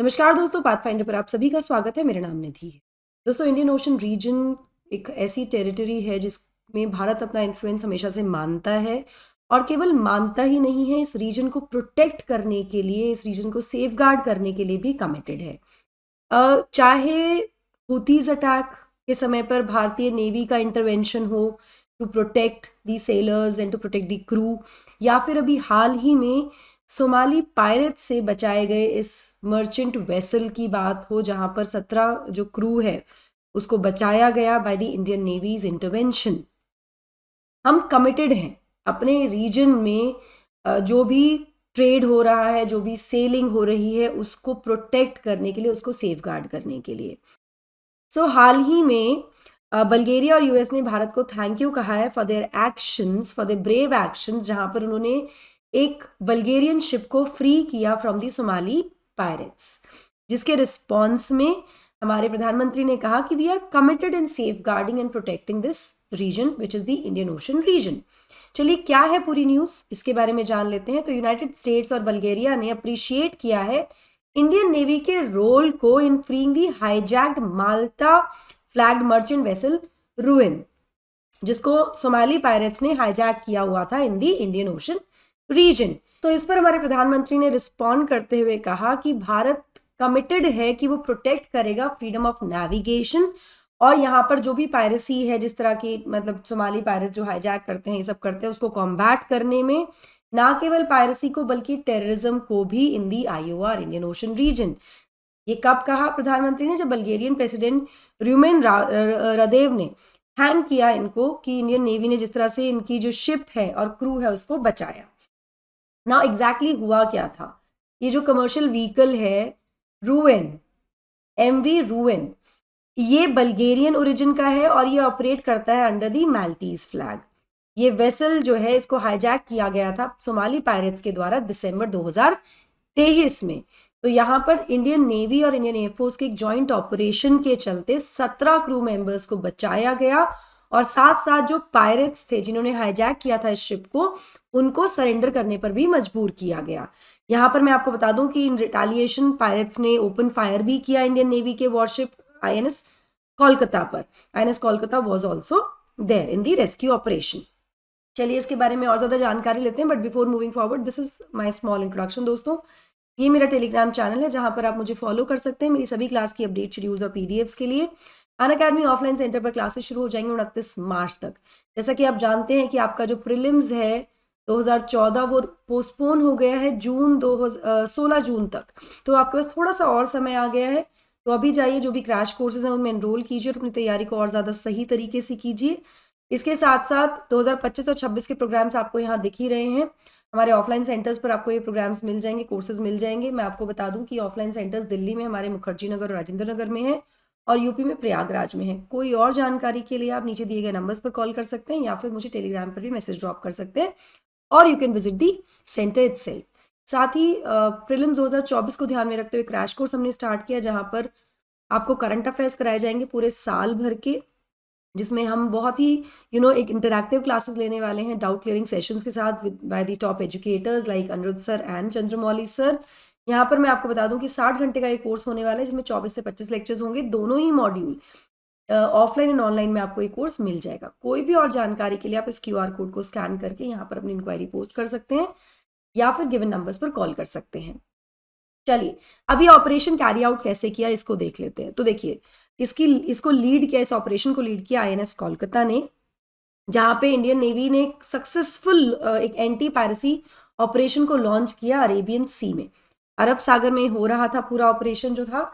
नमस्कार दोस्तों, पाथफाइंडर पर आप सभी का स्वागत है। मेरा नाम निधि है। दोस्तों, इंडियन ओशन रीजन एक ऐसी टेरिटरी है जिसमें भारत अपना इन्फ्लुएंस हमेशा से मानता है और केवल मानता ही नहीं है, इस रीजन को प्रोटेक्ट करने के लिए, इस रीजन को सेफगार्ड करने के लिए भी कमिटेड है। चाहे हुतीज अटैक के समय पर भारतीय नेवी का इंटरवेंशन हो to protect the sailors and to protect the crew, या फिर अभी हाल ही में सोमाली पायरेट से बचाए गए इस मर्चेंट वेसल की बात हो, जहां पर 17 जो क्रू है उसको बचाया गया by the Indian navy's intervention. हम कमिटेड हैं अपने रीजन में जो भी ट्रेड हो रहा है, जो भी सेलिंग हो रही है, उसको प्रोटेक्ट करने के लिए, उसको सेफगार्ड करने के लिए। हाल ही में बल्गेरिया और यूएस ने भारत को थैंक यू कहा है for their actions, for their brave actions, जहां पर उन्होंने एक बल्गेरियन शिप को फ्री किया फ्रॉम दी सोमाली पायरेट्स, जिसके रिस्पॉन्स में हमारे प्रधानमंत्री ने कहा कि we are committed in safeguarding and protecting this region which is the Indian Ocean region. चलिए, क्या है पूरी न्यूज, इसके बारे में जान लेते हैं। तो यूनाइटेड स्टेट्स और बल्गेरिया ने अप्रिशिएट किया है इंडियन नेवी के रोल को इन फ्रीइंग दी हाईजैक्ड माल्टा फ्लैग्ड मर्चेंट वेसल रूइन, जिसको सोमाली पायरेट्स ने हाईजैक किया हुआ था इन दी इंडियन ओशन रीजन। तो इस पर हमारे प्रधानमंत्री ने रिस्पॉन्ड करते हुए कहा कि भारत कमिटेड है कि वो प्रोटेक्ट करेगा फ्रीडम ऑफ नेविगेशन, और यहाँ पर जो भी पायरेसी है, जिस तरह की मतलब सोमाली पायरेट जो हाईजैक करते हैं, ये सब करते हैं, उसको कॉम्बैट करने में, ना केवल पायरेसी को बल्कि टेररिज्म को भी इन दी आईओआर इंडियन ओशन रीजन। ये कब कहा प्रधानमंत्री ने? जब बल्गेरियन प्रेसिडेंट रूमेन रदेव ने थैंक किया इनको कि इंडियन नेवी ने जिस तरह से इनकी जो शिप है और क्रू है उसको बचाया। ना एग्जैक्टली हुआ क्या था? ये जो कमर्शियल व्हीकल है रूएन, एमवी रूएन, ये बल्गेरियन ओरिजिन का है और ये ऑपरेट करता है अंडर दी माल्टीज फ्लैग। ये वेसल जो है, इसको हाईजैक किया गया था सोमाली पायरेट्स के द्वारा दिसंबर 2023 में। तो यहाँ पर इंडियन नेवी और इंडियन एयरफोर्स के एक जॉइंट ऑपरेशन के चलते 17 क्रू मेंबर्स को बचाया गया, और साथ साथ जो पायरेट्स थे जिन्होंने हाईजैक किया था इस शिप को, उनको सरेंडर करने पर भी मजबूर किया गया। यहाँ पर मैं आपको बता दूं कि इन रिटालिएशन पायरेट्स ने ओपन फायर भी किया इंडियन नेवी के वॉरशिप आईएनएस कोलकाता पर। INS Kolkata was also there in the rescue operation. चलिए, इसके बारे में और ज्यादा जानकारी लेते हैं, but before moving forward, this is my small introduction. दोस्तों, ये मेरा टेलीग्राम चैनल है जहां पर आप मुझे फॉलो कर सकते हैं मेरी सभी क्लास की अपडेट, शेड्यूल्स और पीडीएफ्स के लिए। अनअकैडमी ऑफलाइन सेंटर पर क्लासेस शुरू हो जाएंगे 29 मार्च तक। जैसा कि आप जानते हैं कि आपका जो प्रीलिम्स है 2014 वो पोस्टपोन हो गया है 16 जून तक। तो आपके पास थोड़ा सा और समय आ गया है, तो अभी जाइए, जो भी क्रैश कोर्सेज हैं उनमें एनरोल कीजिए और अपनी तैयारी को और ज़्यादा सही तरीके से कीजिए। इसके साथ साथ 2025 और 26 के प्रोग्राम्स आपको यहाँ दिख ही रहे हैं। हमारे ऑफलाइन सेंटर्स पर आपको ये प्रोग्राम्स मिल जाएंगे, कोर्सेज मिल जाएंगे। मैं आपको बता दूं कि ऑफलाइन सेंटर्स दिल्ली में हमारे मुखर्जी नगर और राजेंद्र नगर में है, और यूपी में प्रयागराज में है। कोई और जानकारी के लिए आप नीचे दिए गए नंबर्स पर कॉल कर सकते हैं, या फिर मुझे टेलीग्राम पर भी मैसेज ड्रॉप कर सकते हैं, और you can visit the centre itself. साथ ही प्रीलिम्स 2024 को ध्यान में रखते हुए क्रैश कोर्स हमने स्टार्ट किया, जहां पर आपको करंट अफेयर्स कराए जाएंगे पूरे साल भर के, जिसमें हम बहुत ही एक इंटरैक्टिव क्लासेस लेने वाले हैं डाउट क्लियरिंग सेशंस के साथ by the top educators like Aniruddh sir and Chandramouli sir. यहाँ पर मैं आपको बता दूं कि 60 घंटे का ये कोर्स होने वाला है, जिसमें 24 से 25 लेक्चर्स होंगे, दोनों ही मॉड्यूल ऑफलाइन एंड ऑनलाइन में आपको ये कोर्स मिल जाएगा। कोई भी और जानकारी के लिए आप इस QR कोड को स्कैन करके यहाँ पर अपनी इंक्वायरी पोस्ट कर सकते हैं, या फिर गिवन नंबर्स पर कॉल कर सकते हैं। चलिए, अभी ऑपरेशन कैरी आउट कैसे किया इसको देख लेते हैं। तो देखिए, इसको लीड किया, इस ऑपरेशन को लीड किया आईएनएस कोलकाता ने, जहां पे इंडियन नेवी ने सक्सेसफुल एक एंटी पायरेसी ऑपरेशन को लॉन्च किया अरेबियन सी में। अरब सागर में हो रहा था पूरा ऑपरेशन जो था।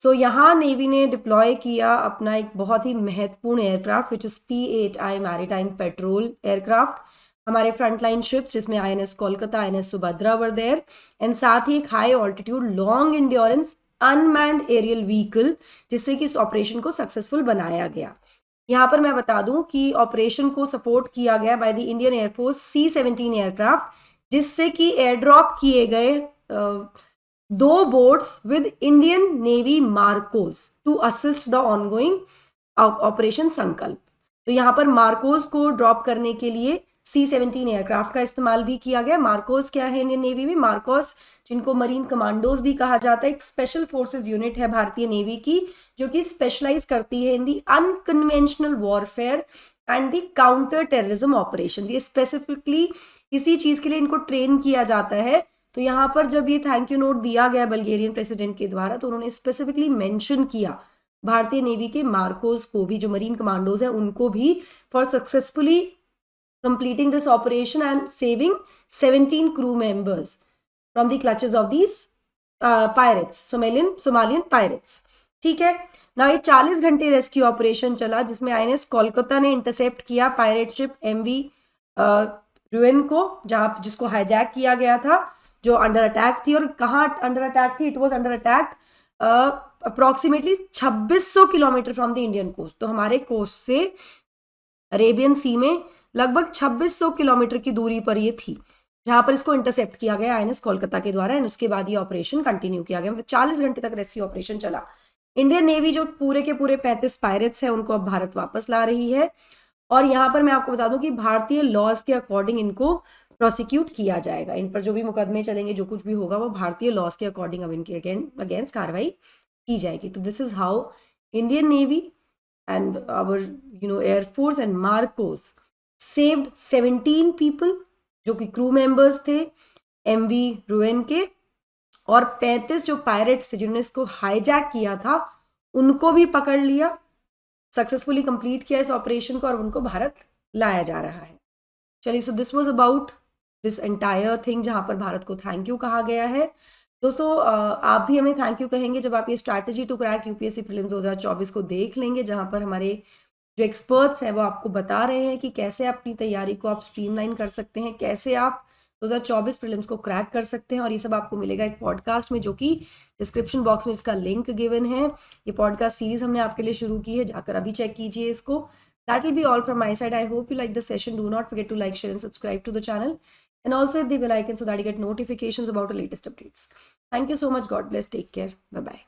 यहाँ नेवी ने डिप्लॉय किया अपना एक बहुत ही महत्वपूर्ण aircraft which is P-8I maritime patrol aircraft, हमारे फ्रंटलाइन शिप्स जिसमें INS Kolkata, INS Subhadra were there, and साथ ही एक high altitude long endurance unmanned aerial vehicle, जिससे कि इस ऑपरेशन को सक्सेसफुल बनाया गया। यहाँ पर मैं बता दूं कि ऑपरेशन को सपोर्ट किया गया by the Indian air force C-17 aircraft, जिससे कि एयर ड्रॉप किए गए 2 boats with Indian navy MARCOS to assist the ongoing operation Sankalp. तो यहाँ पर मार्कोज को ड्रॉप करने के लिए C-17 एयरक्राफ्ट का इस्तेमाल भी किया गया। मार्कोस क्या है इंडियन नेवी में? मार्कोस, जिनको मरीन कमांडोज भी कहा जाता है, एक स्पेशल फोर्सेस यूनिट है भारतीय नेवी की, जो कि स्पेशलाइज करती है in the unconventional warfare and the counter terrorism operation. ये स्पेसिफिकली इसी चीज के लिए इनको ट्रेन किया जाता है। तो यहाँ पर जब ये थैंक यू नोट दिया गया बल्गेरियन प्रेसिडेंट के द्वारा, तो उन्होंने स्पेसिफिकली मेंशन किया भारतीय नेवी के मार्कोस को भी, जो मरीन कमांडोज हैं उनको भी, for successfully completing this operation and saving 17 crew members from the clutches of these pirates, Somalian pirates। ठीक है ना। ये 40 घंटे रेस्क्यू ऑपरेशन चला, जिसमें आईएनएस कोलकाता ने इंटरसेप्ट किया पायरेट शिप एमवी रुएन को, जिसको हाईजैक किया गया था, जो अंडर अटैक थी। और कहाँ अंडर अटैक थी? It was under attack approximately 2600 kilometre from the Indian coast. तो हमारे कोस्ट से अरेबियन सी में लगभग 2600 किलोमीटर की दूरी पर ये थी, जहां पर इसको इंटरसेप्ट किया गया आईएनएस कोलकाता के द्वारा। एंड उसके बाद ये ऑपरेशन कंटिन्यू किया गया, मतलब 40 घंटे तक रेस्क्यू ऑपरेशन चला। इंडियन नेवी जो पूरे के पूरे 35 पायरेट्स हैं उनको अब भारत वापस ला रही है। और यहाँ पर मैं आपको बता दूं कि भारतीय लॉज के अकॉर्डिंग इनको प्रोसिक्यूट किया जाएगा। इन पर जो भी मुकदमे चलेंगे, जो कुछ भी होगा, वो भारतीय लॉज के अकॉर्डिंग अब इनके अगेंस्ट कार्रवाई की जाएगी। तो this is how Indian navy and our Air Force and Marcos saved 17 people जो कि क्रू मेंबर्स थे एमवी रुएन के, और 35 जो पायरेट्स थे जिन्होंने इसको हाईजैक किया था, उनको भी पकड़ लिया, सक्सेसफुली कंप्लीट किया इस ऑपरेशन को, और उनको भारत लाया जा रहा है। चलिए, so this was about this entire thing, जहां पर भारत को थैंक यू कहा गया है। दोस्तों, आप भी हमें थैंक यू कहेंगे जब आप ये strategy to crack UPSC prelim 2024 को देख लेंगे, जहां पर हमारे जो एक्सपर्ट्स हैं वो आपको बता रहे हैं कि कैसे अपनी तैयारी को आप स्ट्रीमलाइन कर सकते हैं, कैसे आप 2024 प्रीलिम्स को क्रैक कर सकते हैं। और ये सब आपको मिलेगा एक पॉडकास्ट में, जो कि डिस्क्रिप्शन बॉक्स में इसका लिंक गिवन है। ये पॉडकास्ट सीरीज हमने आपके लिए शुरू की है, जाकर अभी चेक कीजिए इसको। That will be all from my side. I hope you like the session. Do not forget to like, share and subscribe to the channel. And also hit the bell icon so that you get notifications about the latest updates. Thank you so much. God bless. Take care. Bye-bye.